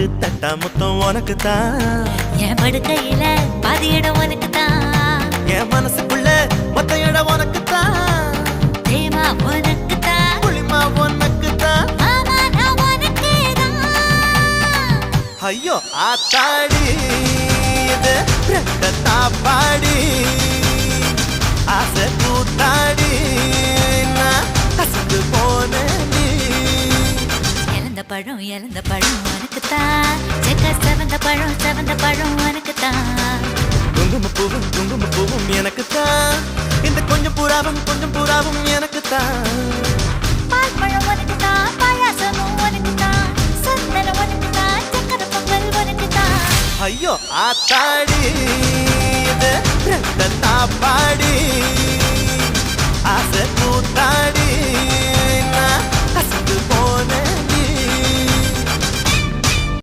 பட்டு தட்டா முத்தம் உனக்கு தான் என் படுக்கையில பாதி இடம் உனக்கு தான் என் மனசுக்குள்ள மொத்த இடம் உனக்கு தான் தேமா உனக்கு தான் புளிமா உனக்கு தான் மாமா நான் உனக்கு தான் ஐயோ ஆத்தாடி இது ரெட்ட தாப்பாடி ஆசை கூத்தாடி நான் கசந்து போனேன் நீ இழந்த பழம் உனக்கு தான் செக்க செவந்த பழம் உனக்கு தான் குங்கும பூவும் எனக்கு தான் இந்த கொஞ்சம் புறாவும் எனக்கு தான் பால் பழம் உனக்கு தான் பாயாசமும் உனக்கு தான் சந்தனம் உனக்கு தான் சக்கரை பொங்கல் உனக்கு தான் ஐயோ ஆத்தாடி இது ரெட்ட தாப்பாடி ஆசை கூத்தாடி